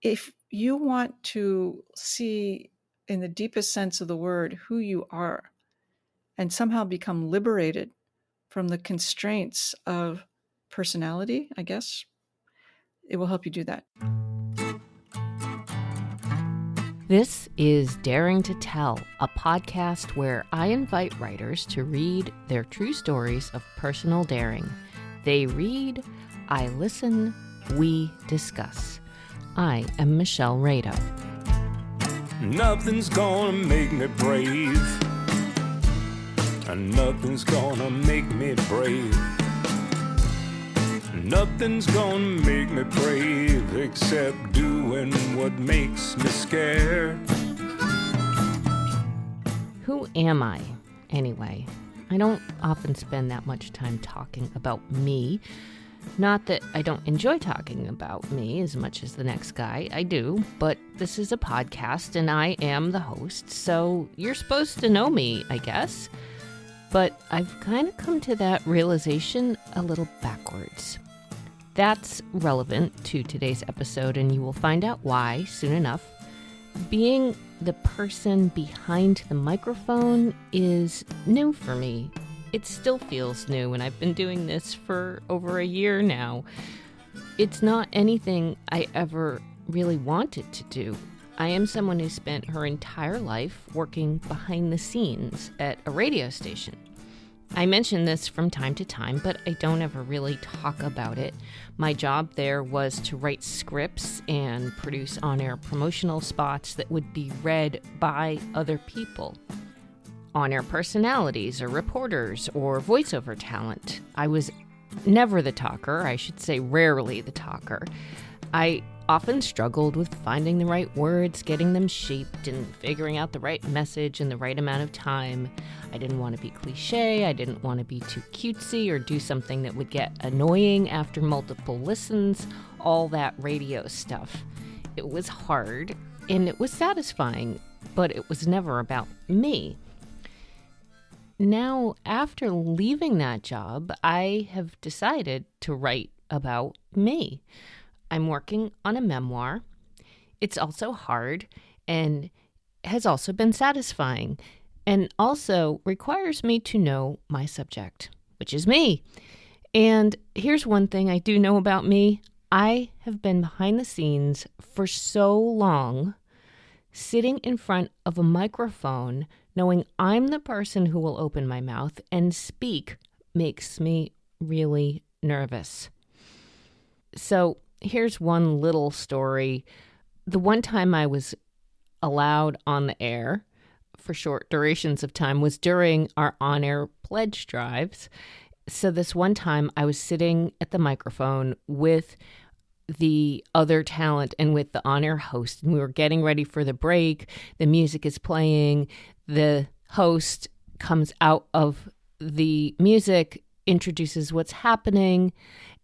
if you want to see in the deepest sense of the word who you are and somehow become liberated from the constraints of personality, I guess, it will help you do that. This is Daring to Tell, a podcast where I invite writers to read their true stories of personal daring. They read, I listen, we discuss. I am Michelle Rado. Nothing's gonna make me brave. Nothing's gonna make me brave. Nothing's gonna make me brave except doing what makes me scared. Who am I, anyway? I don't often spend that much time talking about me. Not that I don't enjoy talking about me as much as the next guy. I do, but this is a podcast and I am the host, so you're supposed to know me, I guess. But I've kind of come to that realization a little backwards. That's relevant to today's episode, and you will find out why soon enough. Being the person behind the microphone is new for me. It still feels new, and I've been doing this for over a year now. It's not anything I ever really wanted to do. I am someone who spent her entire life working behind the scenes at a radio station. I mention this from time to time, but I don't ever really talk about it. My job there was to write scripts and produce on-air promotional spots that would be read by other people. On-air personalities or reporters or voiceover talent. I was never the talker, I should say rarely the talker. I often struggled with finding the right words, getting them shaped, and figuring out the right message in the right amount of time. I didn't want to be cliche, I didn't want to be too cutesy or do something that would get annoying after multiple listens, all that radio stuff. It was hard, and it was satisfying, but it was never about me. Now, after leaving that job, I have decided to write about me. I'm working on a memoir. It's also hard and has also been satisfying and also requires me to know my subject, which is me. And here's one thing I do know about me. I have been behind the scenes for so long, sitting in front of a microphone, knowing I'm the person who will open my mouth and speak makes me really nervous. So here's one little story. The one time I was allowed on the air for short durations of time was during our on-air pledge drives. So this one time I was sitting at the microphone with the other talent and with the on-air host, and we were getting ready for the break. The music is playing. The host comes out of the music, introduces what's happening,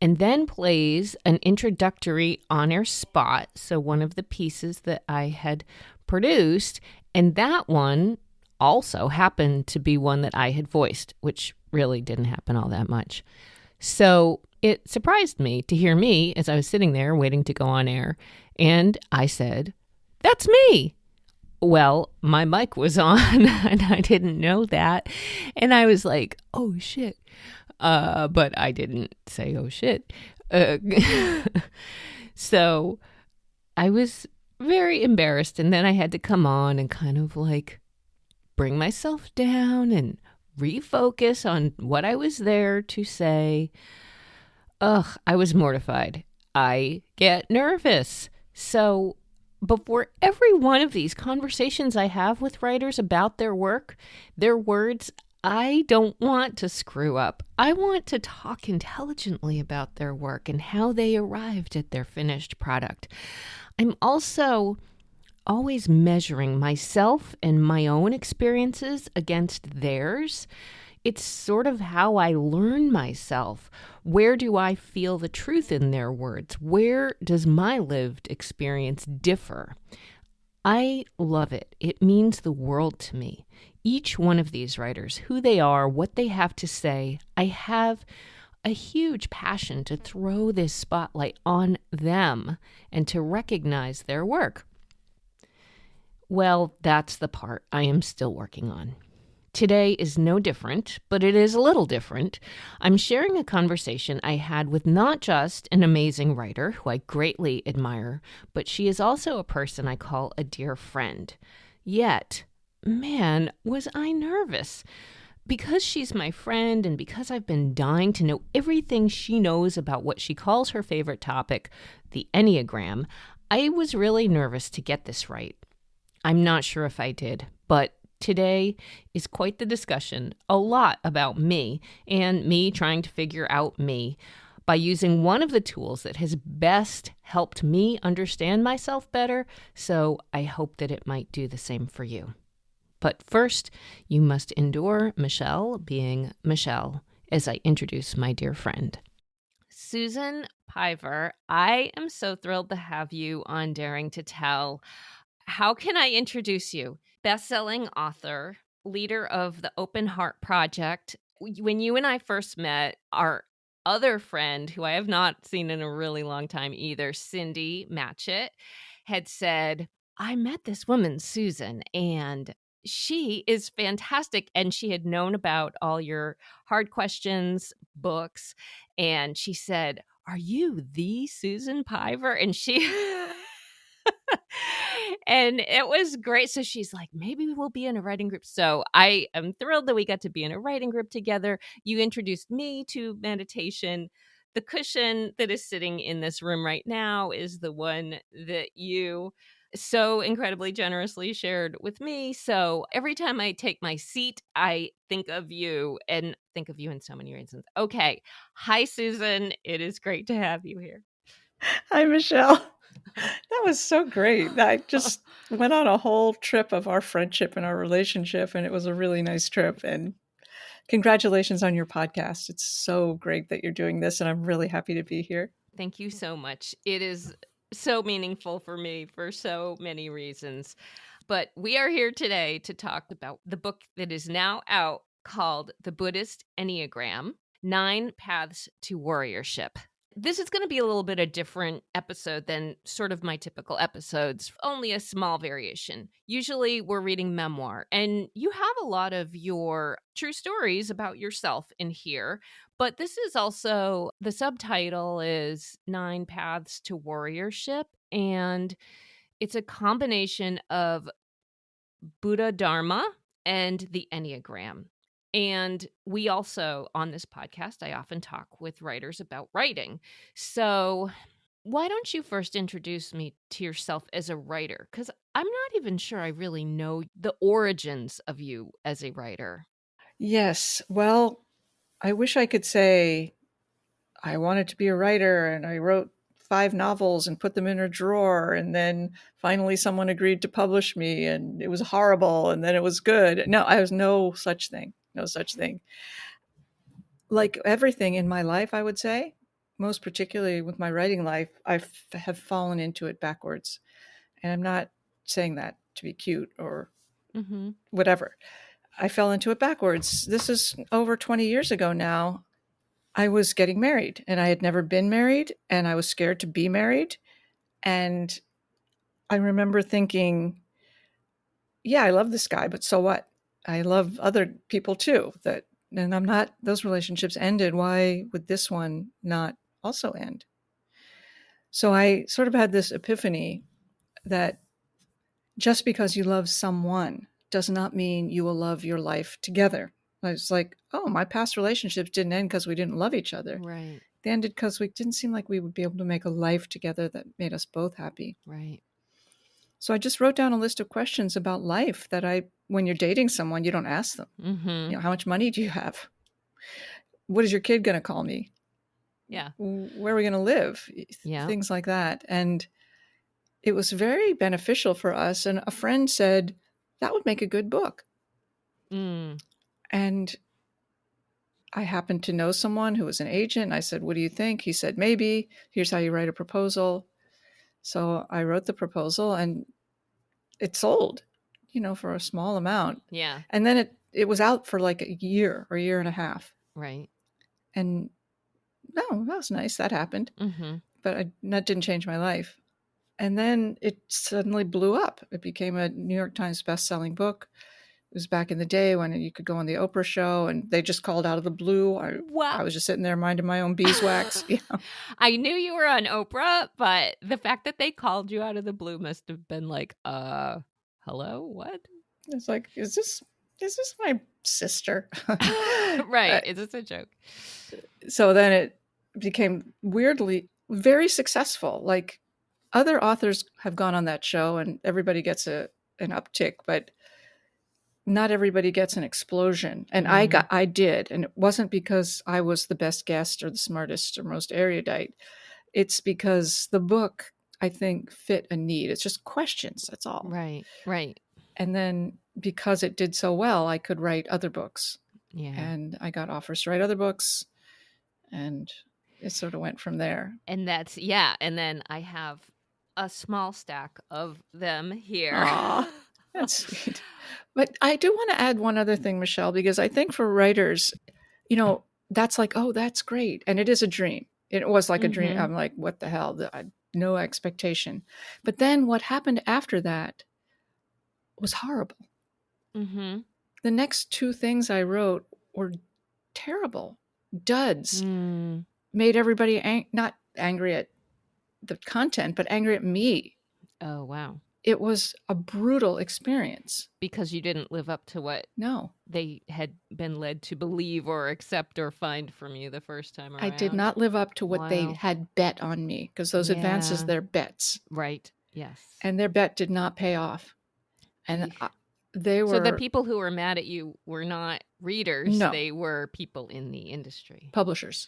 and then plays an introductory on-air spot, so one of the pieces that I had produced, and that one also happened to be one that I had voiced, which really didn't happen all that much. So it surprised me to hear me as I was sitting there waiting to go on air, and I said, "That's me." Well, my mic was on, and I didn't know that, and I was like, "Oh, shit." But I didn't say, "Oh, shit." So I was very embarrassed, and then I had to come on and kind of like bring myself down and refocus on what I was there to say. I was mortified. I get nervous. So before every one of these conversations I have with writers about their work, their words, I don't want to screw up. I want to talk intelligently about their work and how they arrived at their finished product. I'm also always measuring myself and my own experiences against theirs. It's sort of how I learn myself. Where do I feel the truth in their words? Where does my lived experience differ? I love it. It means the world to me. Each one of these writers, who they are, what they have to say, I have a huge passion to throw this spotlight on them and to recognize their work. Well, that's the part I am still working on. Today is no different, but it is a little different. I'm sharing a conversation I had with not just an amazing writer who I greatly admire, but she is also a person I call a dear friend. Yet, man, was I nervous. Because she's my friend and because I've been dying to know everything she knows about what she calls her favorite topic, the Enneagram, I was really nervous to get this right. I'm not sure if I did, but today is quite the discussion, a lot about me and me trying to figure out me by using one of the tools that has best helped me understand myself better, so I hope that it might do the same for you. But first, you must endure Michelle being Michelle as I introduce my dear friend. Susan Piver, I am so thrilled to have you on Daring to Tell. How can I introduce you? Best-selling author, leader of the Open Heart Project. When you and I first met, our other friend, who I have not seen in a really long time either, Cindy Matchett, had said, I met this woman, Susan, and she is fantastic. And she had known about all your hard questions books. And she said, are you the Susan Piver? And she... And it was great. So she's like, maybe we'll be in a writing group. So I am thrilled that we got to be in a writing group together. You introduced me to meditation. The cushion that is sitting in this room right now is the one that you so incredibly generously shared with me. So every time I take my seat, I think of you and think of you in so many reasons. Okay. Hi, Susan. It is great to have you here. Hi, Michelle. That was so great. I just went on a whole trip of our friendship and our relationship, and it was a really nice trip. And congratulations on your podcast. It's so great that you're doing this, and I'm really happy to be here. Thank you so much. It is so meaningful for me for so many reasons. But we are here today to talk about the book that is now out called The Buddhist Enneagram, 9 Paths to Warriorship. This is going to be a little bit a different episode than sort of my typical episodes, only a small variation. Usually we're reading memoir, and you have a lot of your true stories about yourself in here, but this is also, the subtitle is 9 Paths to Warriorship, and it's a combination of Buddha Dharma and the Enneagram. And we also, on this podcast, I often talk with writers about writing. So why don't you first introduce me to yourself as a writer? Because I'm not even sure I really know the origins of you as a writer. Yes. Well, I wish I could say I wanted to be a writer and I wrote 5 novels and put them in a drawer. And then finally someone agreed to publish me and it was horrible. And then it was good. No, I was no such thing. No such thing. Like everything in my life, I would say, most particularly with my writing life, I have fallen into it backwards. And I'm not saying that to be cute or whatever. I fell into it backwards. This is over 20 years ago now. I was getting married and I had never been married and I was scared to be married. And I remember thinking, yeah, I love this guy, but so what? I love other people too. And I'm not, those relationships ended. Why would this one not also end? So I sort of had this epiphany that just because you love someone does not mean you will love your life together. I was like, oh, my past relationships didn't end because we didn't love each other. Right. They ended because we didn't seem like we would be able to make a life together that made us both happy. Right. So I just wrote down a list of questions about life that when you're dating someone, you don't ask them. How much money do you have? What is your kid going to call me? Yeah. Where are we going to live? Yeah. Things like that. And it was very beneficial for us. And a friend said, that would make a good book. And I happened to know someone who was an agent. I said, what do you think? He said, maybe. Here's how you write a proposal. So I wrote the proposal and it sold, for a small amount. Yeah. And then it was out for like a year or a year and a half. Right. And No, that was nice. That happened. Mm-hmm. But that didn't change my life. And then it suddenly blew up. It became a New York Times best-selling book. It was back in the day when you could go on the Oprah show and they just called out of the blue. Wow. I was just sitting there minding my own beeswax. I knew you were on Oprah, but the fact that they called you out of the blue must have been like, hello, what? It's like, is this my sister? Right. Is this a joke? So then it became weirdly very successful. Like other authors have gone on that show and everybody gets an uptick, but not everybody gets an explosion. And I did. And it wasn't because I was the best guest or the smartest or most erudite. It's because the book, I think, fit a need. It's just questions. That's all. Right. Right. And then because it did so well, I could write other books. Yeah. And I got offers to write other books. And it sort of went from there. And that's, yeah. And then I have a small stack of them here. Aw, that's sweet. But I do want to add one other thing, Michelle, because I think for writers, that's like, oh, that's great. And it is a dream. It was like a dream. I'm like, what the hell? No expectation. But then what happened after that was horrible. Mm-hmm. The next two things I wrote were terrible. Duds. Made everybody not angry at the content, but angry at me. Oh, wow. It was a brutal experience. Because you didn't live up to what they had been led to believe or accept or find from you the first time around. I did not live up to what they had bet on me, because those advances, they're bets. Right. Yes. And their bet did not pay off. And they were... So the people who were mad at you were not readers. No. They were people in the industry. Publishers.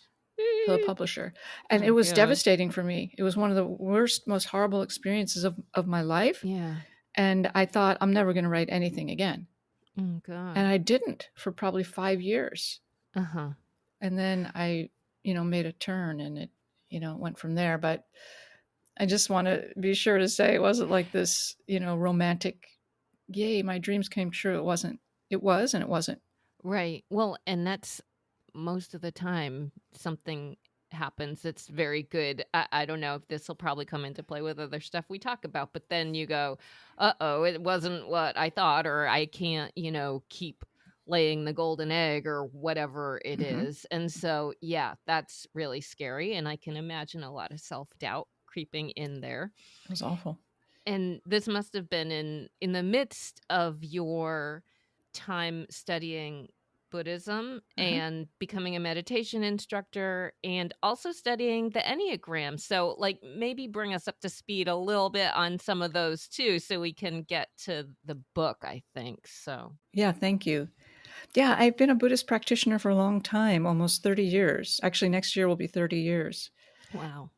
For the publisher. And it was devastating for me. It was one of the worst, most horrible experiences of my life. Yeah. And I thought, I'm never going to write anything again. Oh, God. And I didn't for probably 5 years. Uh-huh. And then I, made a turn and it, went from there. But I just want to be sure to say it wasn't like this, romantic, yay, my dreams came true. It wasn't. It was and it wasn't. Right. Well, and that's most of the time something happens that's very good. I don't know if this will probably come into play with other stuff we talk about, but then you go, uh-oh, it wasn't what I thought, or I can't, keep laying the golden egg or whatever it is. And so, yeah, that's really scary. And I can imagine a lot of self-doubt creeping in there. It was awful. And this must have been in the midst of your time studying Buddhism and becoming a meditation instructor and also studying the Enneagram. So maybe bring us up to speed a little bit on some of those too, so we can get to the book, I think. So yeah, thank you. Yeah, I've been a Buddhist practitioner for a long time, almost 30 years. Actually, next year will be 30 years. Wow.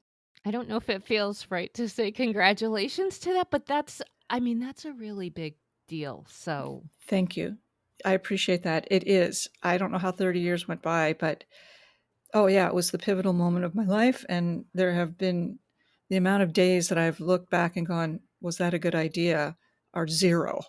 I don't know if it feels right to say congratulations to that, but that's a really big deal. So thank you. I appreciate that. It is. I don't know how 30 years went by, but it was the pivotal moment of my life. And there have been the amount of days that I've looked back and gone, was that a good idea? Are zero.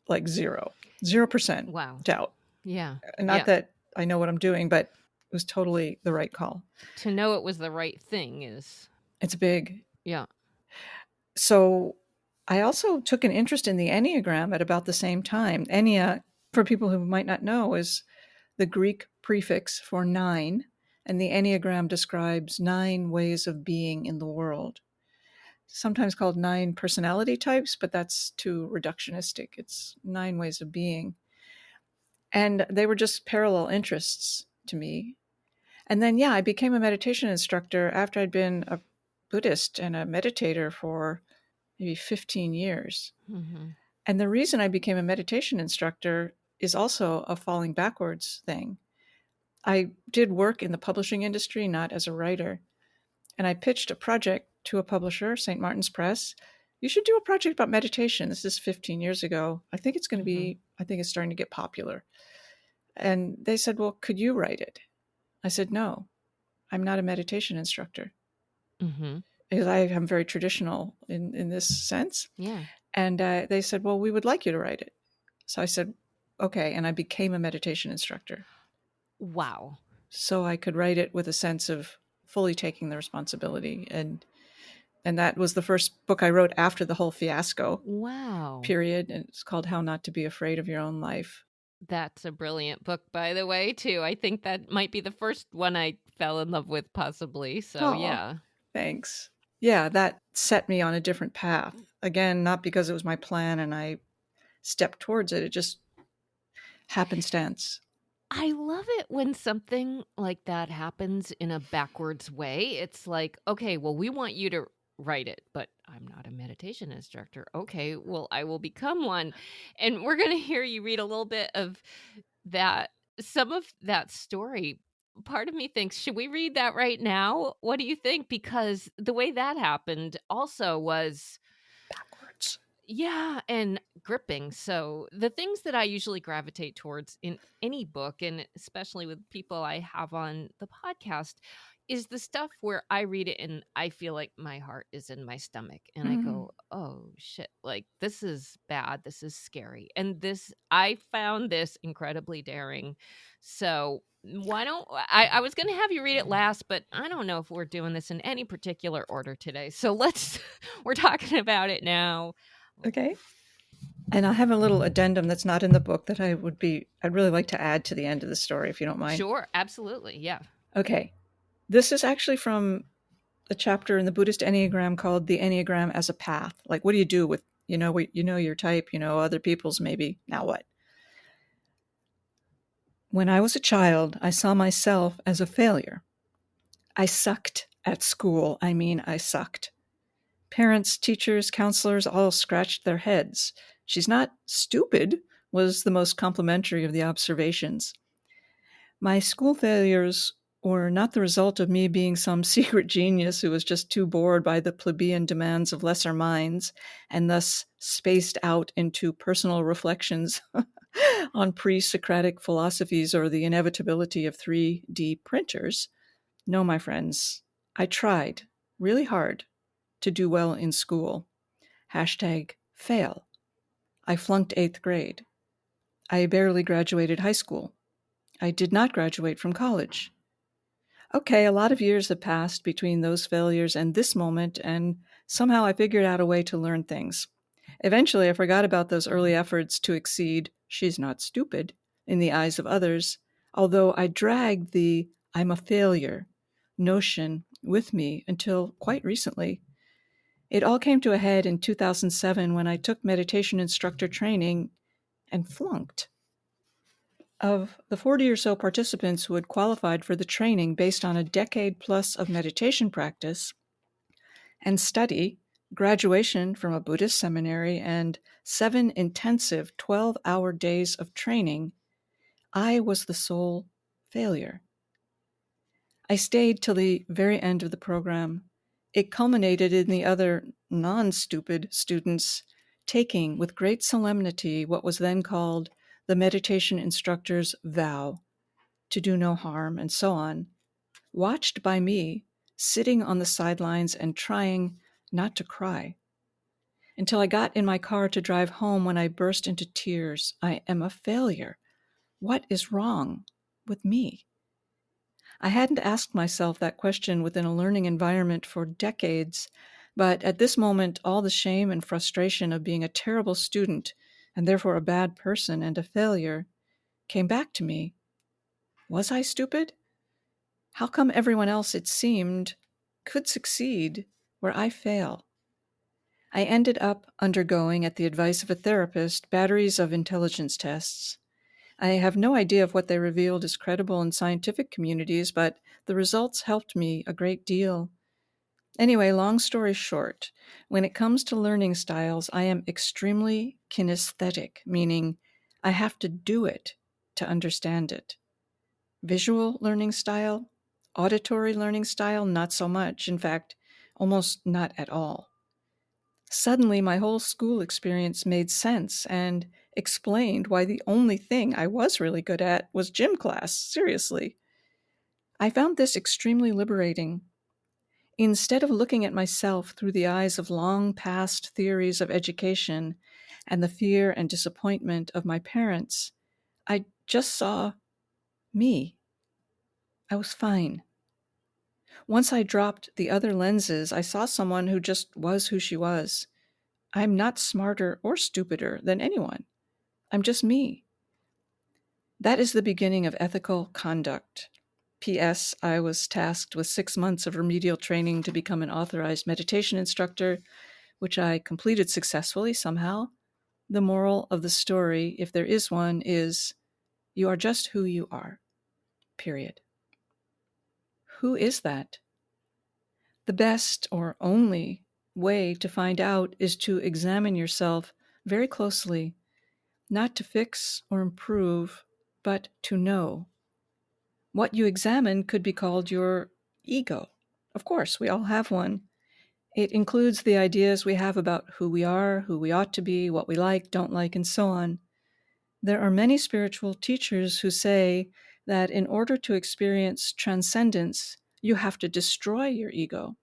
Like 0%. Wow. Doubt. Yeah. And not that I know what I'm doing, but it was totally the right call. To know it was the right thing is... It's big. Yeah. So I also took an interest in the Enneagram at about the same time. Ennea, for people who might not know, is the Greek prefix for 9, and the Enneagram describes 9 ways of being in the world. Sometimes called 9 personality types, but that's too reductionistic. It's 9 ways of being. And they were just parallel interests to me. And then, I became a meditation instructor after I'd been a Buddhist and a meditator for maybe 15 years. And the reason I became a meditation instructor is also a falling backwards thing. I did work in the publishing industry, not as a writer. And I pitched a project to a publisher, St. Martin's Press. You should do a project about meditation. This is 15 years ago. I think it's going to be, I think it's starting to get popular. And they said, well, could you write it? I said, no, I'm not a meditation instructor. Because I am very traditional in this sense. Yeah. And they said, well, we would like you to write it. So I said, okay. And I became a meditation instructor. Wow. so I could write it with a sense of fully taking the responsibility. And that was the first book I wrote after the whole fiasco Wow. period. And it's called How Not to Be Afraid of Your Own Life. That's a brilliant book, by the way, too. I think that might be the first one I fell in love with, possibly. So, yeah. Thanks. Yeah, that set me on a different path. Again, not because it was my plan and I stepped towards it. It just happenstance. I love it when something like that happens in a backwards way. It's like, okay, well, we want you to write it, but I'm not a meditation instructor. Okay, well, I will become one. And we're going to hear you read a little bit of that, some of that story. Part of me thinks, should we read that right now? What do you think? Because the way that happened also was Backwards. yeah, and gripping. So the things that I usually gravitate towards in any book, and especially with people I have on the podcast, is the stuff where I read it and I feel like my heart is in my stomach and I go, oh shit, like this is bad. This is scary. And I found this incredibly daring. So why don't I was going to have you read it last, but I don't know if we're doing this in any particular order today. So we're talking about it now. Okay. And I have a little addendum that's not in the book that I'd really like to add to the end of the story, if you don't mind. Sure, absolutely. Yeah. Okay. This is actually from a chapter in the Buddhist Enneagram called The Enneagram as a Path. Like, what do you do with, you know your type, other people's maybe, now what? When I was a child, I saw myself as a failure. I sucked at school. I sucked. Parents, teachers, counselors all scratched their heads. She's not stupid, was the most complimentary of the observations. My school failures were not the result of me being some secret genius who was just too bored by the plebeian demands of lesser minds and thus spaced out into personal reflections on pre-Socratic philosophies or the inevitability of 3D printers. No, my friends, I tried really hard to do well in school. #fail. I flunked 8th grade. I barely graduated high school. I did not graduate from college. Okay, a lot of years have passed between those failures and this moment, and somehow I figured out a way to learn things. Eventually, I forgot about those early efforts to exceed "she's not stupid" in the eyes of others, although I dragged the "I'm a failure" notion with me until quite recently. It all came to a head in 2007 when I took meditation instructor training and flunked. Of the 40 or so participants who had qualified for the training based on a decade plus of meditation practice and study, graduation from a Buddhist seminary, and 7 intensive 12-hour days of training, I was the sole failure. I stayed till the very end of the program. It culminated in the other non-stupid students taking with great solemnity what was then called the meditation instructor's vow to do no harm and so on, watched by me sitting on the sidelines and trying not to cry. Until I got in my car to drive home when I burst into tears. I am a failure. What is wrong with me? I hadn't asked myself that question within a learning environment for decades, but at this moment, all the shame and frustration of being a terrible student and therefore a bad person and a failure came back to me. Was I stupid? How come everyone else, it seemed, could succeed where I fail? I ended up undergoing, at the advice of a therapist, batteries of intelligence tests. I have no idea of what they revealed is credible in scientific communities, but the results helped me a great deal. Anyway, long story short, when it comes to learning styles, I am extremely kinesthetic, meaning I have to do it to understand it. Visual learning style, auditory learning style, not so much. In fact, almost not at all. Suddenly, my whole school experience made sense and explained why the only thing I was really good at was gym class, seriously. I found this extremely liberating. Instead of looking at myself through the eyes of long past theories of education and the fear and disappointment of my parents, I just saw me. I was fine. Once I dropped the other lenses, I saw someone who just was who she was. I'm not smarter or stupider than anyone. I'm just me. That is the beginning of ethical conduct. P.S. I was tasked with 6 months of remedial training to become an authorized meditation instructor, which I completed successfully somehow. The moral of the story, if there is one, is you are just who you are. Period. Who is that? The best or only way to find out is to examine yourself very closely, not to fix or improve, but to know. What you examine could be called your ego. Of course, we all have one. It includes the ideas we have about who we are, who we ought to be, what we like, don't like, and so on. There are many spiritual teachers who say that in order to experience transcendence, you have to destroy your ego.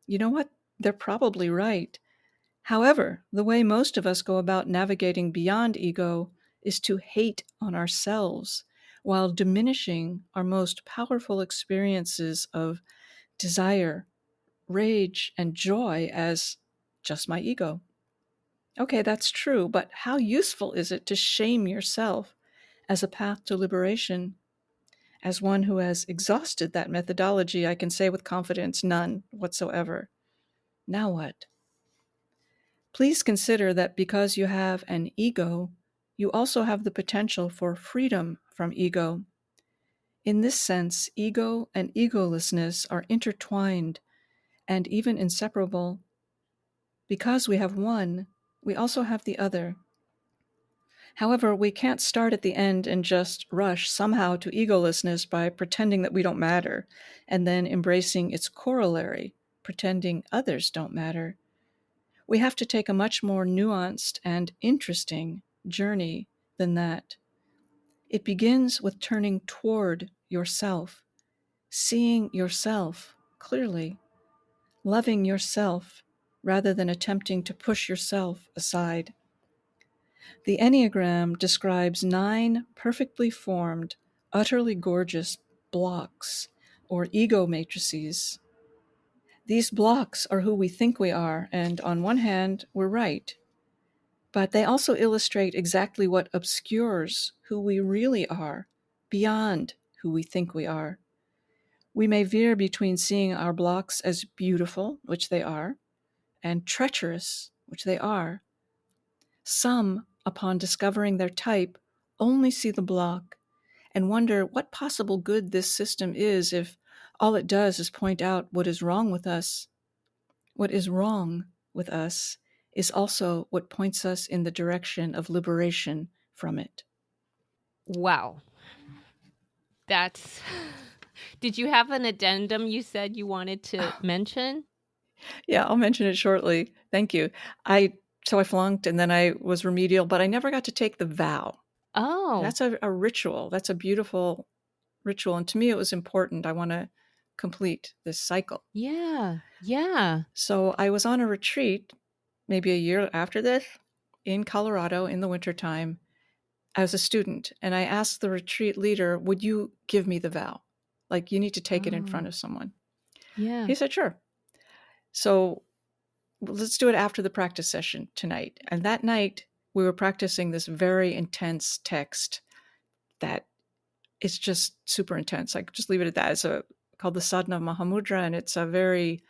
You know what? They're probably right. However, the way most of us go about navigating beyond ego is to hate on ourselves while diminishing our most powerful experiences of desire, rage, and joy as just my ego. Okay, that's true, but how useful is it to shame yourself as a path to liberation? As one who has exhausted that methodology, I can say with confidence, none whatsoever. Now what? Please consider that because you have an ego, you also have the potential for freedom from ego. In this sense, ego and egolessness are intertwined and even inseparable. Because we have one, we also have the other. However, we can't start at the end and just rush somehow to egolessness by pretending that we don't matter, and then embracing its corollary, pretending others don't matter. We have to take a much more nuanced and interesting journey than that. It begins with turning toward yourself, seeing yourself clearly, loving yourself rather than attempting to push yourself aside. The Enneagram describes 9 perfectly formed, utterly gorgeous blocks, or ego matrices. These blocks are who we think we are, and on one hand, we're right. But they also illustrate exactly what obscures who we really are, beyond who we think we are. We may veer between seeing our blocks as beautiful, which they are, and treacherous, which they are. Some, upon discovering their type, only see the block and wonder what possible good this system is if all it does is point out what is wrong with us. What is wrong with us is also what points us in the direction of liberation from it. Wow. That's. Did you have an addendum you said you wanted to mention? Yeah, I'll mention it shortly. Thank you. So I flunked and then I was remedial, but I never got to take the vow. Oh, That's a ritual. That's a beautiful ritual. And to me, it was important. I want to complete this cycle. yeah. Yeah. So I was on a retreat maybe a year after this in Colorado in the wintertime. I was a student and I asked the retreat leader, would you give me the vow? Like, you need to take it in front Oh, of someone. yeah. He said, sure. So let's do it after the practice session tonight. And that night, we were practicing this very intense text that is just super intense. Like, just leave it at that. It's called the Sadhana Mahamudra, and it's a very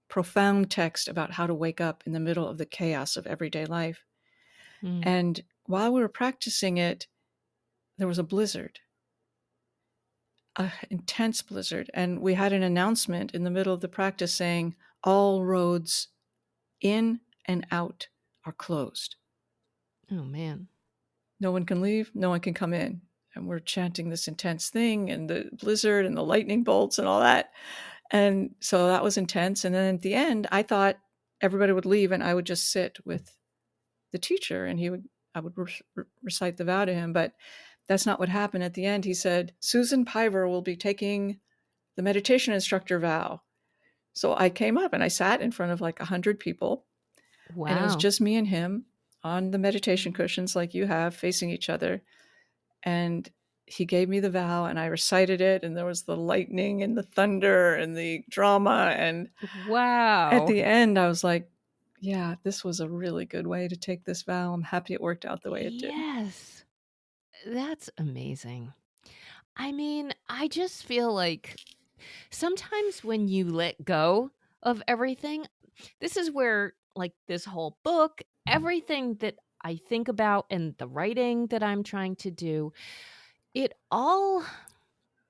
profound text about how to wake up in the middle of the chaos of everyday life. Mm. And while we were practicing it, there was a blizzard, an intense blizzard. And we had an announcement in the middle of the practice saying, all roads in and out are closed. Oh, man. No one can leave, no one can come in. And we're chanting this intense thing and the blizzard and the lightning bolts and all that. And so that was intense. And then at the end, I thought everybody would leave and I would just sit with the teacher and I would recite the vow to him. But that's not what happened. At the end, he said, Susan Piver will be taking the meditation instructor vow. So I came up and I sat in front of like 100 people. And it was Wow. just me and him on the meditation cushions like you have, facing each other. And he gave me the vow and I recited it, and there was the lightning and the thunder and the drama. And Wow. at the end, I was like, yeah, this was a really good way to take this vow. I'm happy it worked out the way it did. Yes. That's amazing. I mean, I just feel like sometimes when you let go of everything, this is where, like, this whole book, everything that I think about and the writing that I'm trying to do, it all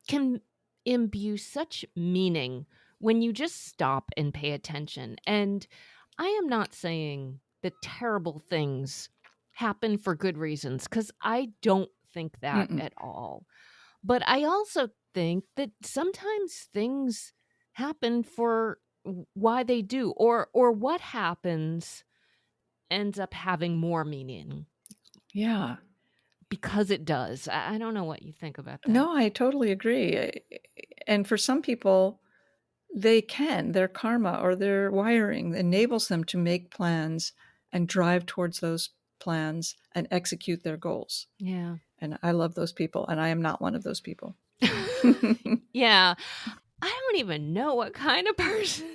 can imbue such meaning when you just stop and pay attention. And I am not saying that terrible things happen for good reasons, because I don't think that Mm-mm. at all. But I also think that sometimes things happen for why they do, or what happens ends up having more meaning Yeah. because it does. I don't know what you think about that. No, I totally agree. And for some people, their karma or their wiring enables them to make plans and drive towards those plans and execute their goals. Yeah. And I love those people, and I am not one of those people. Yeah. I don't even know what kind of person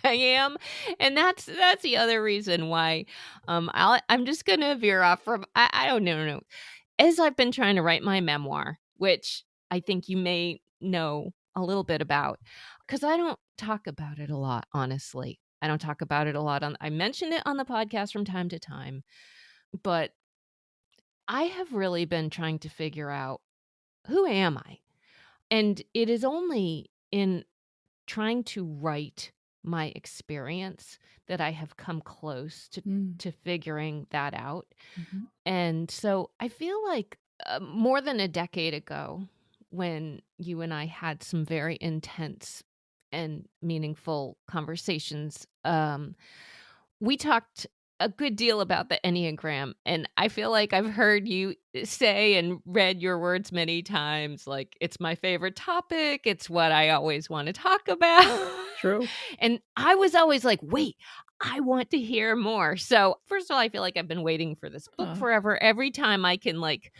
I am, and that's the other reason why I'm just gonna veer off from. I don't know. As I've been trying to write my memoir, which I think you may know a little bit about, because I don't talk about it a lot, honestly. I don't talk about it a lot I mention it on the podcast from time to time, but I have really been trying to figure out, who am I? And it is only in trying to write my experience that I have come close to figuring that out. Mhm. And so I feel like more than a decade ago, when you and I had some very intense and meaningful conversations, we talked a good deal about the Enneagram. And I feel like I've heard you say and read your words many times, like, it's my favorite topic. It's what I always want to talk about. True. And I was always like, wait, I want to hear more. So first of all, I feel like I've been waiting for this book forever. Every time I can, like,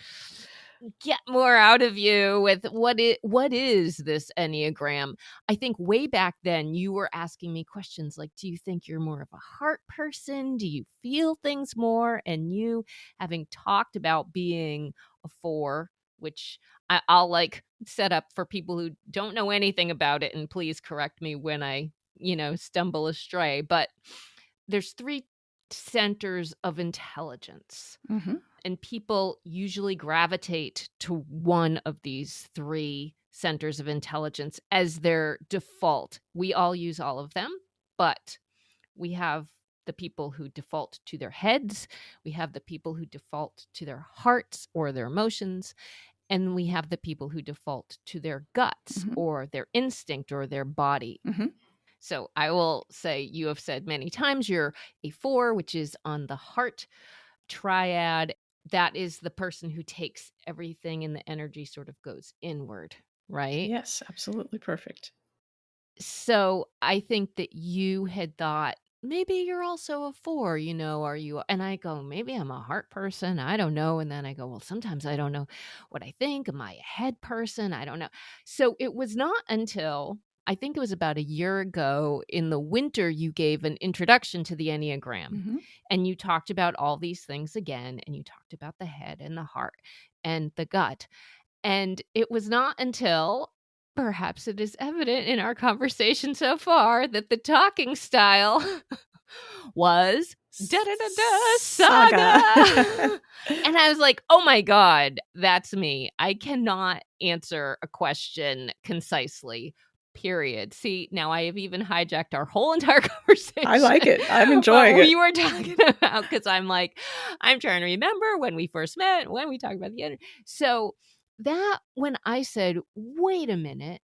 get more out of you with what is this Enneagram. I think way back then you were asking me questions like, do you think you're more of a heart person? Do you feel things more? And you, having talked about being a 4, which I'll like set up for people who don't know anything about it, and please correct me when I, stumble astray, but there's 3 centers of intelligence. Mm-hmm. And people usually gravitate to one of these 3 centers of intelligence as their default. We all use all of them, but we have the people who default to their heads. We have the people who default to their hearts or their emotions. And we have the people who default to their guts or their instinct or their body. Mm-hmm. So I will say, you have said many times you're a 4, which is on the heart triad. That is the person who takes everything and the energy sort of goes inward, right? Yes, absolutely perfect. So I think that you had thought, maybe you're also a 4, are you? And I go, maybe I'm a heart person. I don't know. And then I go, well, sometimes I don't know what I think. Am I a head person? I don't know. So it was not until, I think it was about a year ago in the winter, you gave an introduction to the Enneagram, and you talked about all these things again, and you talked about the head and the heart and the gut. And it was not until, perhaps it is evident in our conversation so far, that the talking style was saga. And I was like, oh my God, that's me. I cannot answer a question concisely, period. See, now I have even hijacked our whole entire conversation. I like it. I'm enjoying it. You were talking about, because I'm like, I'm trying to remember when we first met, when we talked about the end. So that, when I said, wait a minute,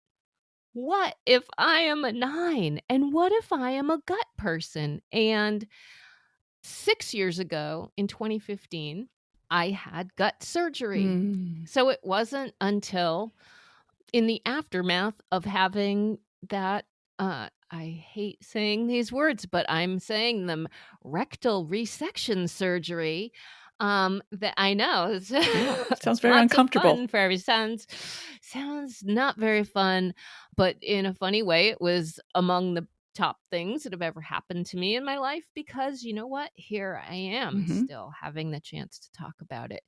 what if I am a 9? And what if I am a gut person? And 6 years ago, in 2015, I had gut surgery. So it wasn't until in the aftermath of having that, I hate saying these words, but I'm saying them, rectal resection surgery, That I know. It sounds very Lots of uncomfortable. fun for every sounds not very fun, but in a funny way, it was among the top things that have ever happened to me in my life because you know what? Here I am Mhm. still having the chance to talk about it.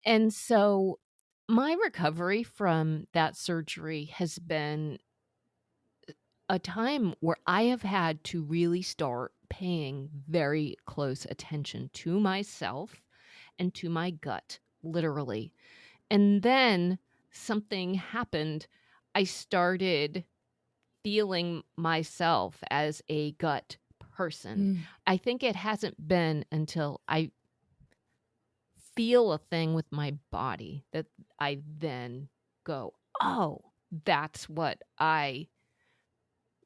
And so my recovery from that surgery has been a time where I have had to really start paying very close attention to myself and to my gut, literally. And then something happened. I started feeling myself as a gut person. Mm. I think it hasn't been until I feel a thing with my body that I then go, oh, that's what I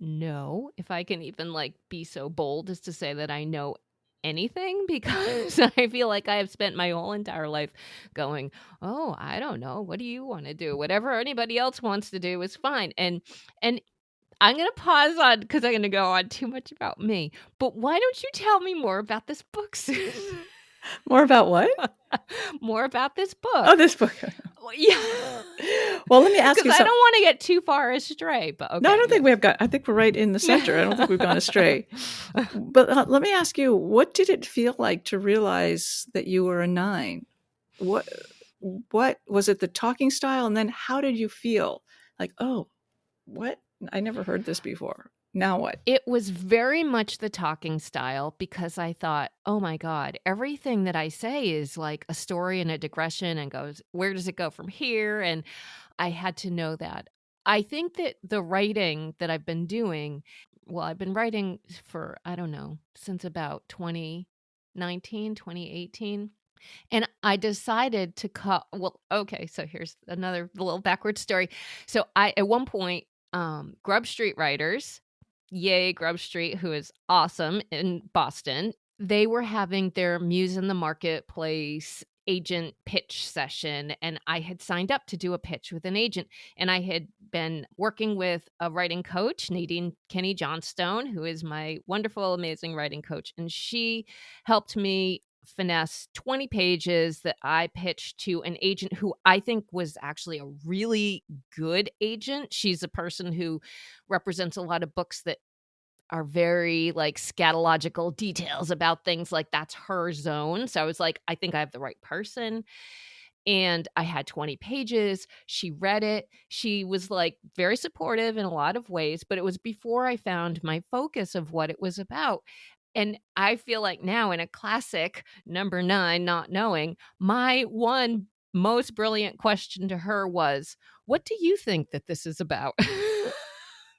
know, if I can even like be so bold as to say that I know anything because I feel like I have spent my whole entire life going, "Oh, I don't know. What do you want to do? Whatever anybody else wants to do is fine." And I'm going to pause on because I'm going to go on too much about me. But why don't you tell me more about this book, Susan? More about what? More about this Oh, book. this book. Well, yeah. Well, let me ask Because you I something. don't want to get too far astray, but okay. No, I don't think we have got. I think we're right in the center. I don't think we've gone astray. But let me ask you, what did it feel like to realize that you were a 9? What was it, the talking style? And then how did you feel? Like, oh, what? I never heard this before. Now what? It was very much the talking style because I thought, oh my God, everything that I say is like a story and a digression and goes, where does it go from here? And I had to know that. I think that the writing that I've been doing, well, I've been writing for, I don't know, since about 2019, 2018. And I decided to cut. Well, okay, so here's another little backward story. So I, at one point, Grub Street Writers, yay, Grub Street, who is awesome in Boston, they were having their Muse in the Marketplace agent pitch session. And I had signed up to do a pitch with an agent. And I had been working with a writing coach, Nadine Kenny Johnstone, who is my wonderful, amazing writing coach. And she helped me finesse 20 pages that I pitched to an agent who I think was actually a really good agent. She's a person who represents a lot of books that are very like scatological details about things, like that's her zone. So I was like, I think I have the right person. And I had 20 pages. She read it. She was like very supportive in a lot of ways, but it was before I found my focus of what it was about. And I feel like now in a classic number 9, not knowing, my one most brilliant question to her was, what do you think that this is about?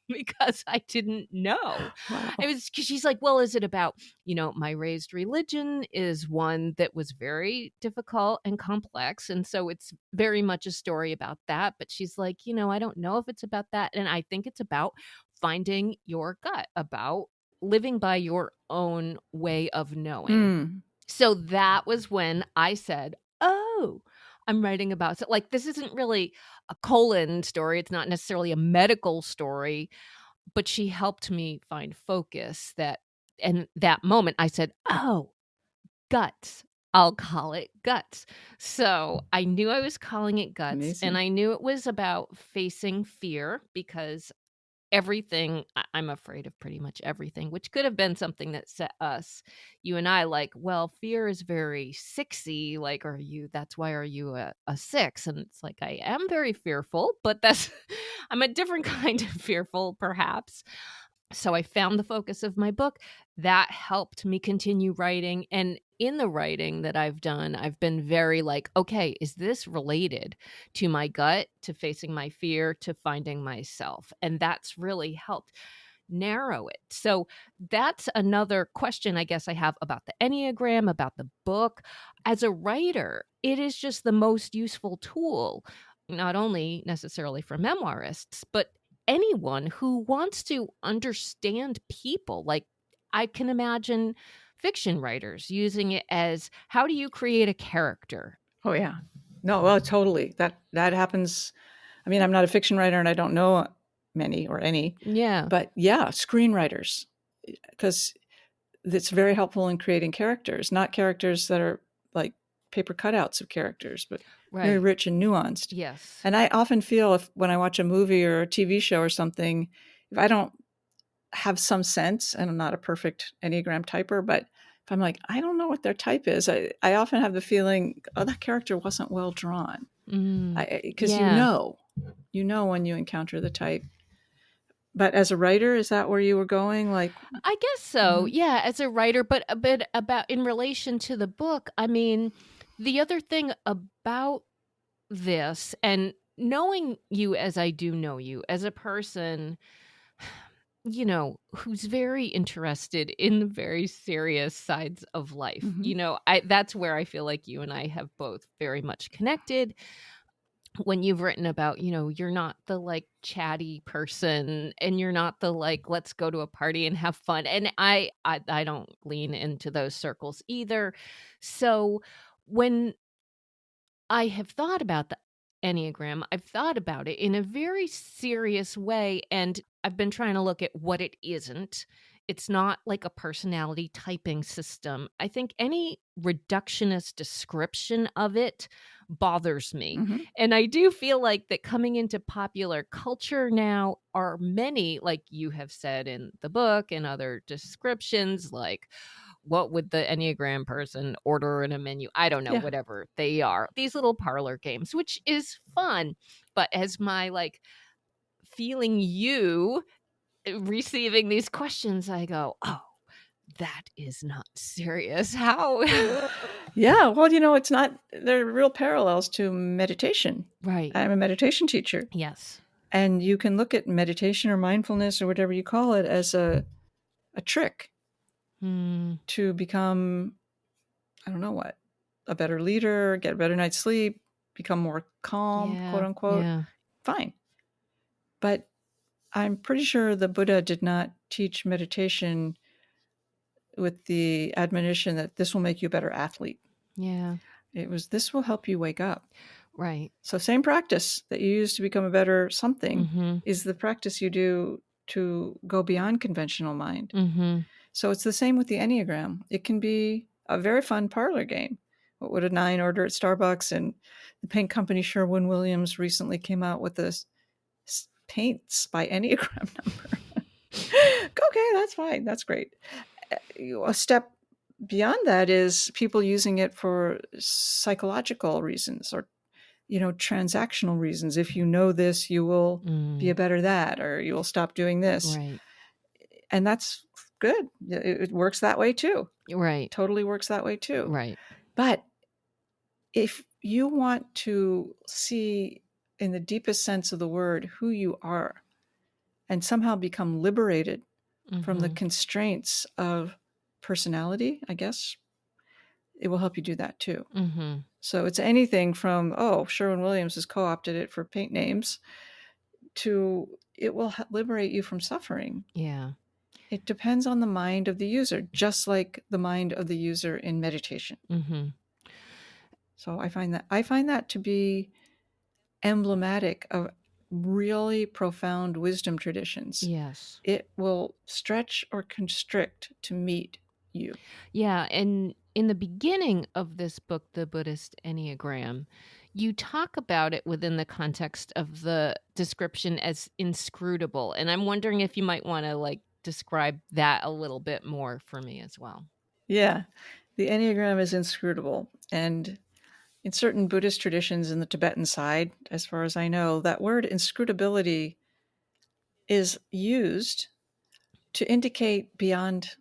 Because I didn't know. Wow. It was because she's like, well, is it about, my raised religion is one that was very difficult and complex. And so it's very much a story about that. But she's like, I don't know if it's about that. And I think it's about finding your gut, about living by your own way of knowing. Mm. So that was when I said, oh, I'm writing about, so like, this isn't really a colon story. It's not necessarily a medical story, but she helped me find focus and that moment I said, oh, guts. I'll call it guts. So I knew I was calling it guts. Amazing. And I knew it was about facing fear because everything, I'm afraid of pretty much everything, which could have been something that set us, you and I, like, well, fear is very 6-y, like, that's why are you a 6? And it's like, I am very fearful, but I'm a different kind of fearful, perhaps. So I found the focus of my book. That helped me continue writing. And in the writing that I've done, I've been very like, okay, is this related to my gut, to facing my fear, to finding myself? And that's really helped narrow it. So that's another question I guess I have about the Enneagram, about the book. As a writer, it is just the most useful tool, not only necessarily for memoirists, but anyone who wants to understand people. Like, I can imagine fiction writers using it as, how do you create a character? Oh yeah. No, well, totally. That happens. I mean, I'm not a fiction writer and I don't know many or any. Yeah. But yeah, screenwriters, because it's very helpful in creating characters, not characters that are like paper cutouts of characters, but very Right. rich and nuanced. Yes. And I often feel when I watch a movie or a TV show or something, if I don't have some sense, and I'm not a perfect Enneagram typer, but if I'm like, I don't know what their type is, I often have the feeling, oh, that character wasn't well drawn. Because Yeah. you know when you encounter the type. But as a writer, is that where you were going? Like, I guess so. Mhm. Yeah, as a writer, but a bit about in relation to the book. I mean, the other thing about this and knowing you as I do know you as a person, who's very interested in the very serious sides of life. Mhm. That's where I feel like you and I have both very much connected. When you've written about, you're not the like chatty person and you're not the like, let's go to a party and have fun. And I don't lean into those circles either. So when I have thought about the Enneagram, I've thought about it in a very serious way. And I've been trying to look at what it isn't. It's not like a personality typing system. I think any reductionist description of it bothers me. Mhm. And I do feel like that coming into popular culture now are many, like you have said in the book and other descriptions, like, what would the Enneagram person order in a menu? I don't know, Yeah. whatever they are. These little parlor games, which is fun. But as my like feeling you receiving these questions, I go, oh, that is not serious. How? Yeah. Well, it's not, there are real parallels to meditation. Right. I'm a meditation teacher. Yes. And you can look at meditation or mindfulness or whatever you call it as a trick to become, I don't know what, a better leader, get a better night's sleep, become more calm, quote Yeah. unquote. Yeah. Fine. But I'm pretty sure the Buddha did not teach meditation with the admonition that this will make you a better athlete. Yeah. It was, this will help you wake up. Right. So same practice that you use to become a better something Mm-hmm. is the practice you do to go beyond conventional mind. Mm-hmm. So it's the same with the Enneagram. It can be a very fun parlor game. What would a 9 order at Starbucks? And the paint company Sherwin-Williams recently came out with this paints by Enneagram number. Okay, that's fine. That's great. A step beyond that is people using it for psychological reasons or transactional reasons. If you know this, you will be a better that, or you will stop doing this. Right. And that's good. It works that way too. Right. Totally works that way too. Right. But if you want to see in the deepest sense of the word who you are and somehow become liberated from the constraints of personality, I guess, it will help you do that too. Mm-hmm. So it's anything from, Sherwin-Williams has co-opted it for paint names, to it will liberate you from suffering. Yeah. It depends on the mind of the user, just like the mind of the user in meditation. Mm-hmm. So I find that to be emblematic of really profound wisdom traditions. Yes. It will stretch or constrict to meet you. Yeah. And in the beginning of this book, The Buddhist Enneagram, you talk about it within the context of the description as inscrutable. And I'm wondering if you might want to like describe that a little bit more for me as well. Yeah, the Enneagram is inscrutable. And in certain Buddhist traditions in the Tibetan side, as far as I know, that word inscrutability is used to indicate beyond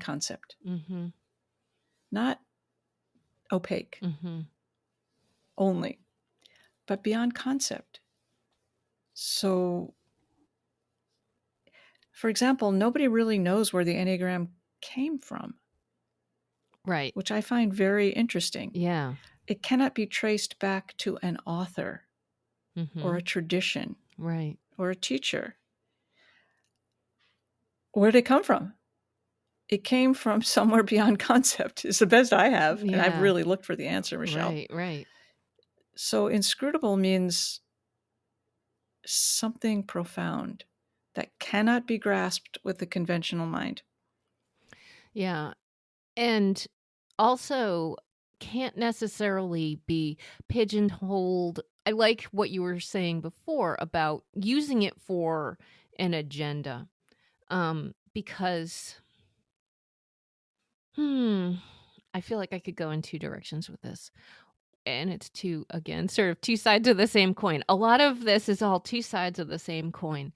concept, Mm-hmm. not opaque Mm-hmm. only, but beyond concept. So, for example, nobody really knows where the Enneagram came from, Right. which I find very interesting. Yeah. It cannot be traced back to an author Mm-hmm. or a tradition Right. or a teacher. Where did it come from? It came from somewhere beyond concept, is the best I have. And I've Yeah. really looked for the answer, Michelle. Right. Right. So inscrutable means something profound that cannot be grasped with the conventional mind. Yeah. And also, can't necessarily be pigeonholed. I like what you were saying before about using it for an agenda, because I feel like I could go in two directions with this. And it's two, again, sort of two sides of the same coin. A lot of this is all two sides of the same coin.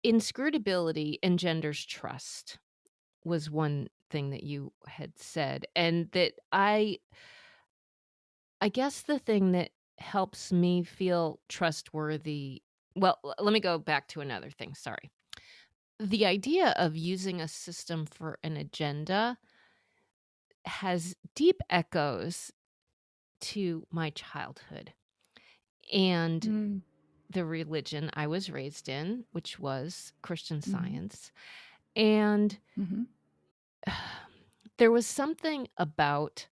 Inscrutability engenders trust was one thing that you had said. And that I guess the thing that helps me feel trustworthy, well, let me go back to another thing. Sorry. The idea of using a system for an agenda has deep echoes to my childhood and Mm. the religion I was raised in, which was Christian Mhm. Science. And Mhm. there was something about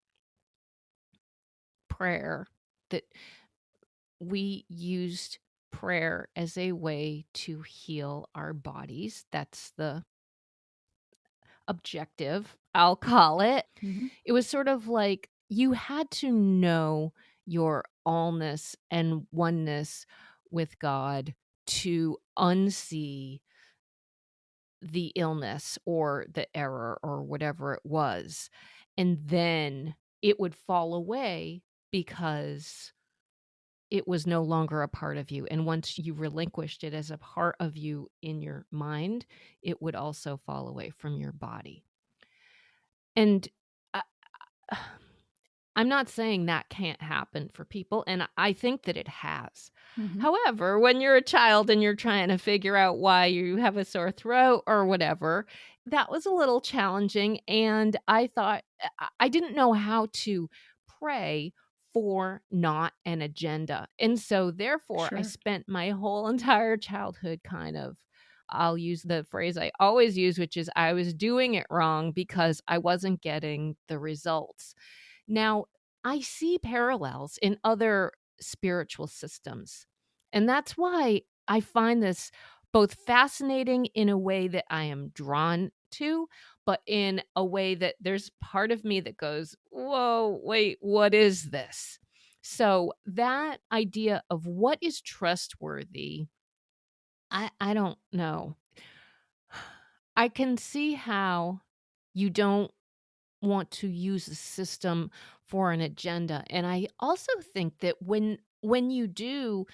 prayer that we used prayer as a way to heal our bodies. That's the objective, I'll call it. Mhm. It was sort of like you had to know your allness and oneness with God to unsee the illness or the error or whatever it was. And then it would fall away because it was no longer a part of you. And once you relinquished it as a part of you in your mind, it would also fall away from your body. And I, I'm not saying that can't happen for people, and I think that it has. Mhm. However, when you're a child and you're trying to figure out why you have a sore throat or whatever, that was a little challenging. And I thought I didn't know how to pray for not an agenda. And so, therefore, I Sure. spent my whole entire childhood kind of, I'll use the phrase I always use, which is I was doing it wrong because I wasn't getting the results. Now, I see parallels in other spiritual systems. And that's why I find this both fascinating in a way that I am drawn to, but in a way that there's part of me that goes, whoa, wait, what is this? So that idea of what is trustworthy, I don't know. I can see how you don't want to use a system for an agenda. And I also think that when you do,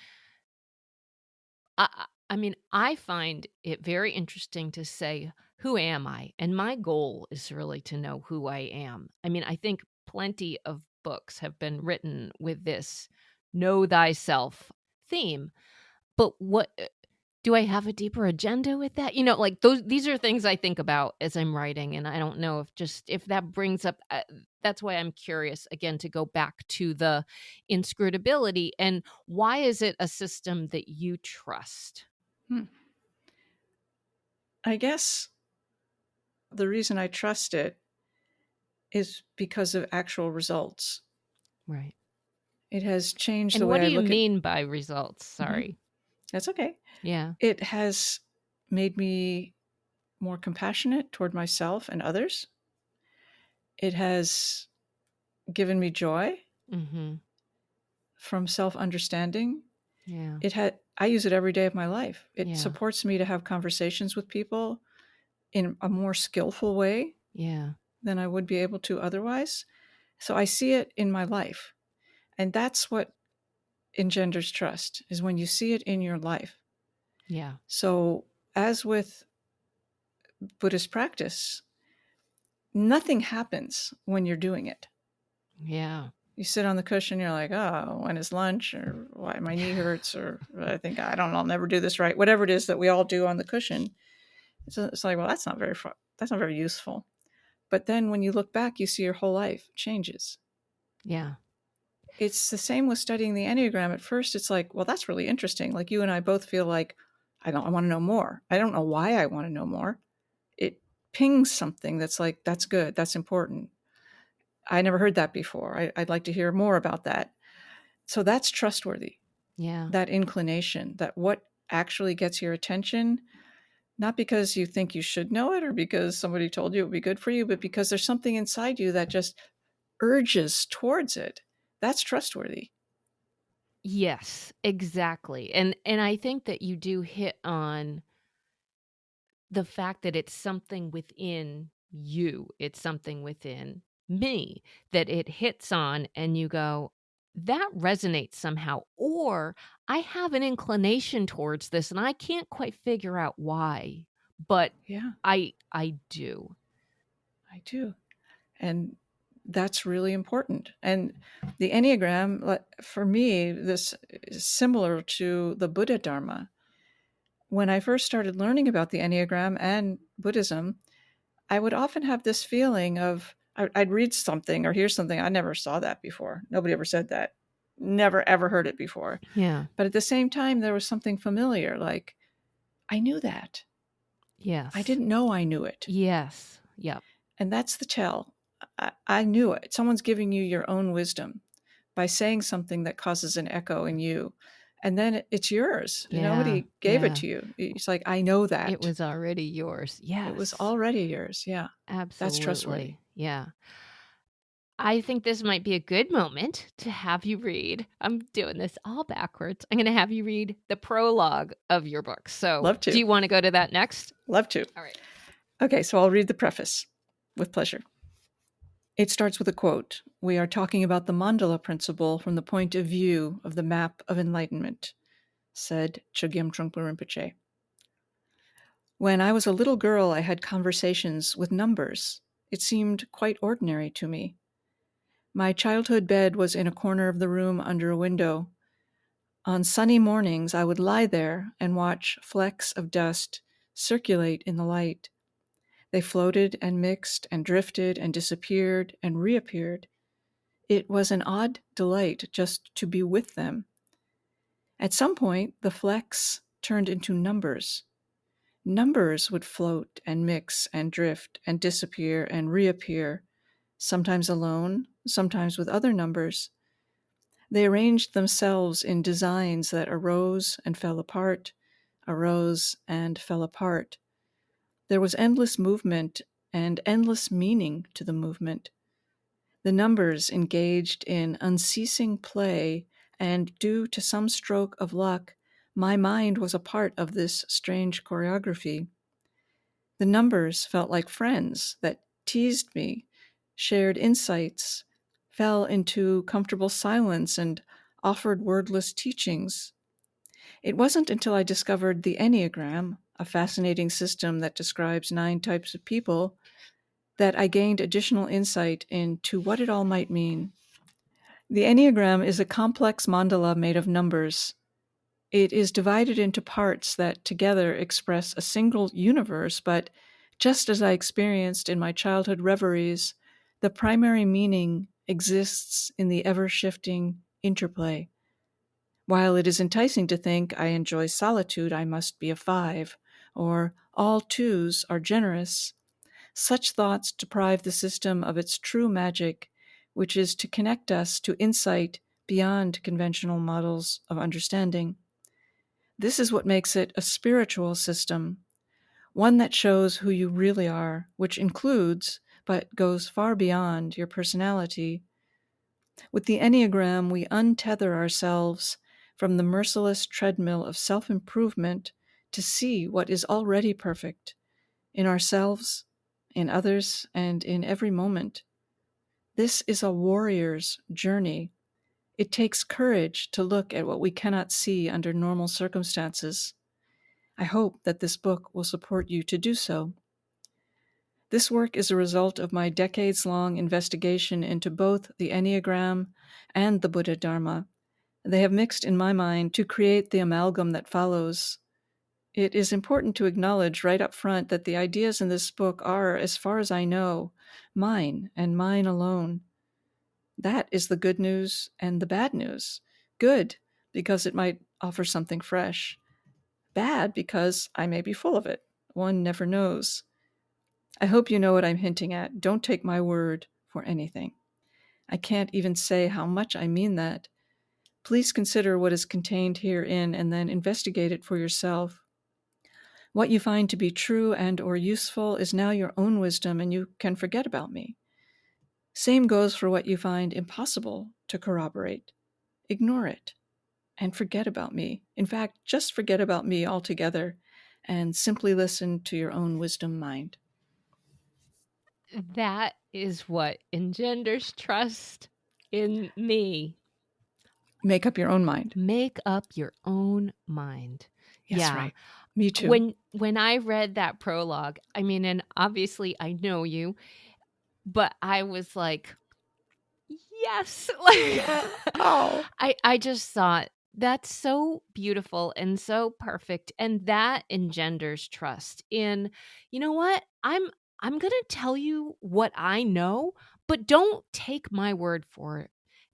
I mean, I find it very interesting to say, who am I? And my goal is really to know who I am. I mean, I think plenty of books have been written with this know thyself theme. But what do I have a deeper agenda with that? You know, like these are things I think about as I'm writing, and I don't know if that brings up that's why I'm curious again to go back to the inscrutability and why is it a system that you trust? Hmm. I guess the reason I trust it is because of actual results. Right. It has changed the And what way do I you look at. mean by results? Mhm. Sorry. That's okay. Yeah. It has made me more compassionate toward myself and others. It has given me joy Mhm. from self-understanding. Yeah. I use it every day of my life. It Yeah. supports me to have conversations with people in a more skillful way Yeah. than I would be able to otherwise. So I see it in my life. And that's what engenders trust, is when you see it in your life. Yeah. So as with Buddhist practice, nothing happens when you're doing it. Yeah. You sit on the cushion, you're like, oh, when is lunch? Or why my knee hurts? Or I think, I don't know, I'll never do this right. Whatever it is that we all do on the cushion. It's like, well, that's not very useful. But then when you look back, you see your whole life changes. Yeah. It's the same with studying the Enneagram. At first, it's like, well, that's really interesting. Like you and I both feel like, I want to know more. I don't know why I want to know more. It pings something that's like, that's good. That's important. I never heard that before. I'd like to hear more about that. So that's trustworthy. Yeah. That inclination, that what actually gets your attention, not because you think you should know it or because somebody told you it would be good for you, but because there's something inside you that just urges towards it, that's trustworthy. Yes, exactly. And I think that you do hit on the fact that it's something within you, it's something within me that it hits on, and you go, that resonates somehow, or I have an inclination towards this and I can't quite figure out why, but Yeah, I do. I do. And that's really important. And the Enneagram, for me, this is similar to the Buddha Dharma. When I first started learning about the Enneagram and Buddhism, I would often have this feeling of I'd read something or hear something. I never saw that before. Nobody ever said that. Never ever heard it before. Yeah. But at the same time, there was something familiar, like I knew that. Yes. I didn't know I knew it. Yes. Yep. And that's the tell. I knew it. Someone's giving you your own wisdom by saying something that causes an echo in you. And then it's yours. Yeah. Nobody gave it Yeah. to you. It's like, I know that. It was already yours. Yes. It was already yours. Yeah. Absolutely. That's trustworthy. Yeah. I think this might be a good moment to have you read. I'm doing this all backwards. I'm going to have you read the prologue of your book. So, Love to. Do you want to go to that next? Love to. All right. Okay, so I'll read the preface with pleasure. It starts with a quote. We are talking about the mandala principle from the point of view of the map of enlightenment, said Chogyam Trungpa Rinpoche. When I was a little girl, I had conversations with numbers. It seemed quite ordinary to me. My childhood bed was in a corner of the room under a window. On sunny mornings, I would lie there and watch flecks of dust circulate in the light. They floated and mixed and drifted and disappeared and reappeared. It was an odd delight just to be with them. At some point, the flecks turned into numbers. Numbers would float and mix and drift and disappear and reappear, sometimes alone, sometimes with other numbers. They arranged themselves in designs that arose and fell apart, arose and fell apart. There was endless movement and endless meaning to the movement. The numbers engaged in unceasing play, and due to some stroke of luck, my mind was a part of this strange choreography. The numbers felt like friends that teased me, shared insights, fell into comfortable silence, and offered wordless teachings. It wasn't until I discovered the Enneagram, a fascinating system that describes 9 types of people, that I gained additional insight into what it all might mean. The Enneagram is a complex mandala made of numbers. It is divided into parts that together express a single universe, but just as I experienced in my childhood reveries, the primary meaning exists in the ever-shifting interplay. While it is enticing to think I enjoy solitude, I must be a 5, or all 2s are generous, such thoughts deprive the system of its true magic, which is to connect us to insight beyond conventional models of understanding. This is what makes it a spiritual system, one that shows who you really are, which includes, but goes far beyond, your personality. With the Enneagram, we untether ourselves from the merciless treadmill of self-improvement to see what is already perfect in ourselves, in others, and in every moment. This is a warrior's journey. It takes courage to look at what we cannot see under normal circumstances. I hope that this book will support you to do so. This work is a result of my decades-long investigation into both the Enneagram and the Buddha Dharma. They have mixed in my mind to create the amalgam that follows. It is important to acknowledge right up front that the ideas in this book are, as far as I know, mine and mine alone. That is the good news and the bad news. Good, because it might offer something fresh. Bad, because I may be full of it. One never knows. I hope you know what I'm hinting at. Don't take my word for anything. I can't even say how much I mean that. Please consider what is contained herein and then investigate it for yourself. What you find to be true and or useful is now your own wisdom, and you can forget about me. Same goes for what you find impossible to corroborate. Ignore it and forget about me. In fact, just forget about me altogether and simply listen to your own wisdom mind. That is what engenders trust in me. Make up your own mind. Make up your own mind. Yes, Yeah. right. Me too. When I read that prologue, I mean, and obviously I know you, but I was like, yes. Oh. I just thought that's so beautiful and so perfect, and that engenders trust in, you know what? I'm going to tell you what I know, but don't take my word for it.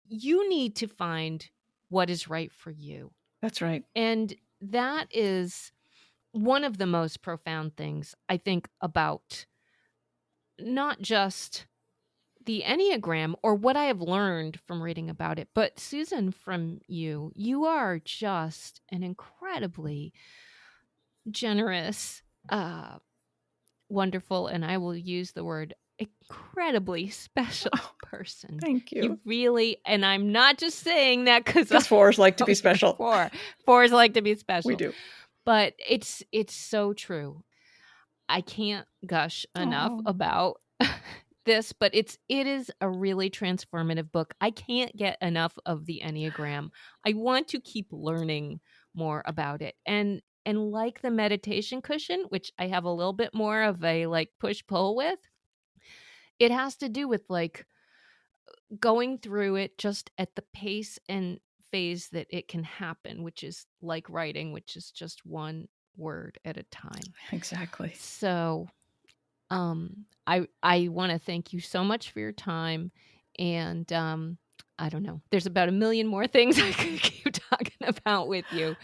You need to find what is right for you. That's right. And that is one of the most profound things I think about not just the Enneagram or what I have learned from reading about it, but Susan, from you, you are just an incredibly generous, wonderful, and I will use the word incredibly special person. Thank you. You really, and I'm not just saying that because fours like to be special. Fours like to be special. We do. But it's so true. I can't gush enough about this, but it is a really transformative book. I can't get enough of the Enneagram. I want to keep learning more about it. And like the meditation cushion, which I have a little bit more of a like push-pull with, it has to do with like going through it just at the pace and phase that it can happen, which is like writing, which is just one word at a time. Exactly. So I want to thank you so much for your time, and I don't know, there's about a million more things I could keep talking about with you,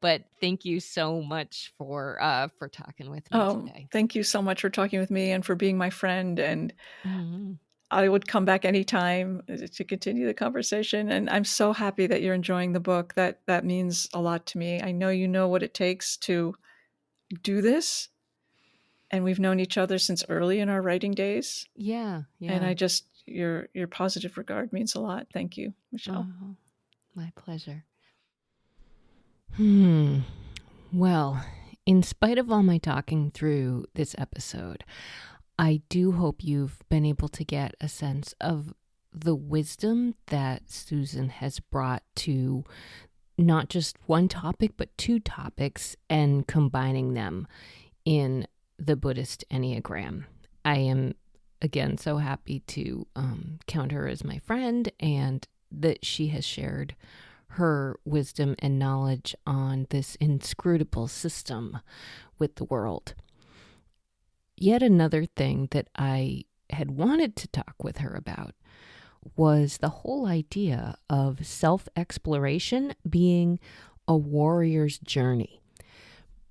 but thank you so much for talking with me today. Thank you so much for talking with me and for being my friend, and I would come back anytime to continue the conversation. And I'm so happy that you're enjoying the book. That means a lot to me. I know you know what it takes to do this. And we've known each other since early in our writing days. Yeah. And I just, your positive regard means a lot. Thank you, Michelle. Oh, my pleasure. Well, in spite of all my talking through this episode, I do hope you've been able to get a sense of the wisdom that Susan has brought to not just one topic, but two topics, and combining them in the Buddhist Enneagram. I am, again, so happy to count her as my friend, and that she has shared her wisdom and knowledge on this inscrutable system with the world. Yet another thing that I had wanted to talk with her about was the whole idea of self-exploration being a warrior's journey.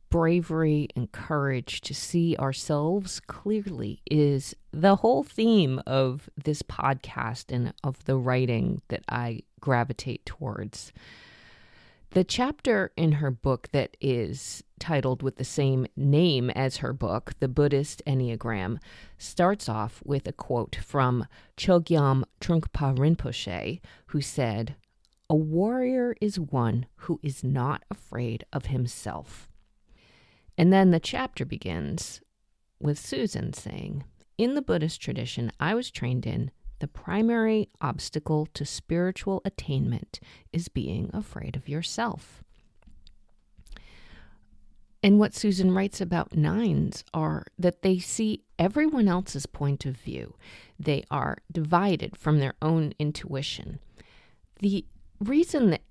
Bravery and courage to see ourselves clearly is the whole theme of this podcast and of the writing that I gravitate towards. The chapter in her book that is titled with the same name as her book, The Buddhist Enneagram, starts off with a quote from Chogyam Trungpa Rinpoche, who said, "A warrior is one who is not afraid of himself." And then the chapter begins with Susan saying, "In the Buddhist tradition I was trained in, the primary obstacle to spiritual attainment is being afraid of yourself." And what Susan writes about nines are that they see everyone else's point of view. They are divided from their own intuition. The reason that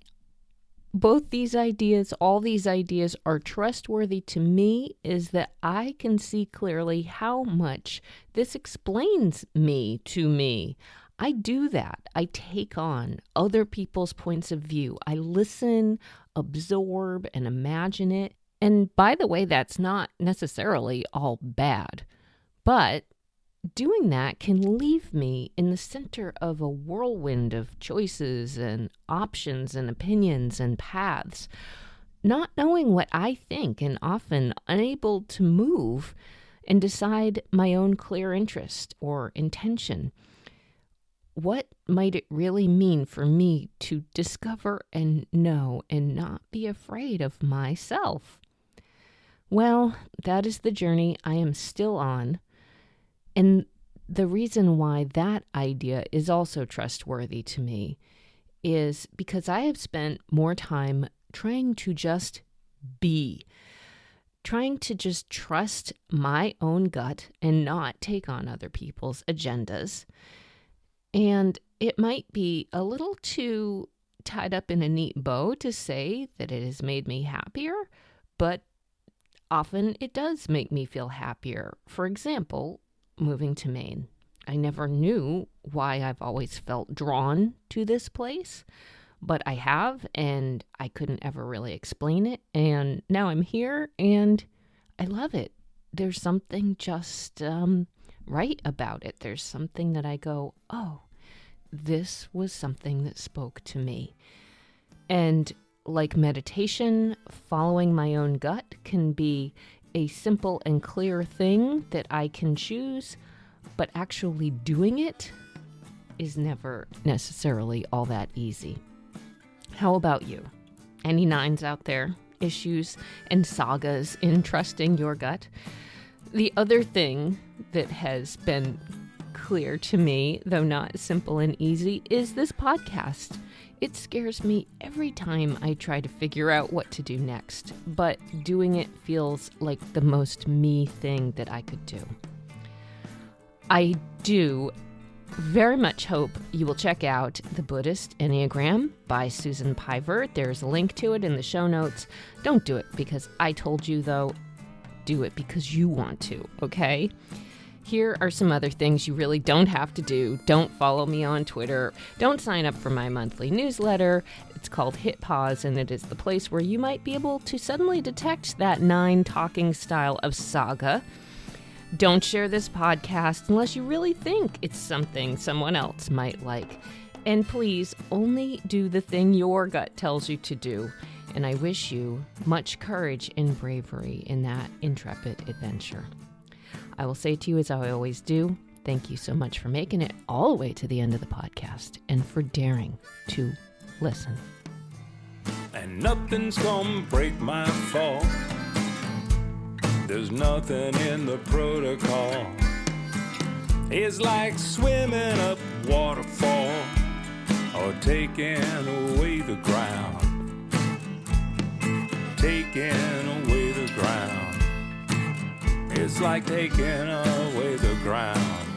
both these ideas, all these ideas, are trustworthy to me is that I can see clearly how much this explains me to me. I do that. I take on other people's points of view. I listen, absorb, and imagine it. And by the way, that's not necessarily all bad. But doing that can leave me in the center of a whirlwind of choices and options and opinions and paths, not knowing what I think and often unable to move and decide my own clear interest or intention. what might it really mean for me to discover and know and not be afraid of myself? Well, that is the journey I am still on. And the reason why that idea is also trustworthy to me is because I have spent more time trying to just be, trying to just trust my own gut and not take on other people's agendas. And it might be a little too tied up in a neat bow to say that it has made me happier, but often it does make me feel happier. For example, moving to Maine. I never knew why I've always felt drawn to this place, but I have, and I couldn't ever really explain it. And now I'm here, and I love it. There's something just right about it. There's something that I go, oh, this was something that spoke to me. And like meditation, following my own gut can be a simple and clear thing that I can choose, but actually doing it is never necessarily all that easy. How about you? Any nines out there? Issues and sagas in trusting your gut? The other thing that has been clear to me, though not simple and easy, is this podcast. It scares me every time I try to figure out what to do next, but doing it feels like the most me thing that I could do. I do very much hope you will check out The Buddhist Enneagram by Susan Piver. There's a link to it in the show notes. Don't do it because I told you, though. Do it because you want to, okay? Here are some other things you really don't have to do. Don't follow me on Twitter. Don't sign up for my monthly newsletter. It's called Hit Pause, and it is the place where you might be able to suddenly detect that 9 talking style of saga. Don't share this podcast unless you really think it's something someone else might like. And please only do the thing your gut tells you to do. And I wish you much courage and bravery in that intrepid adventure. I will say to you, as I always do, thank you so much for making it all the way to the end of the podcast and for daring to listen. And nothing's gonna break my fall. There's nothing in the protocol. It's like swimming up waterfall or taking away the ground. Taking away the ground. It's like taking away the ground.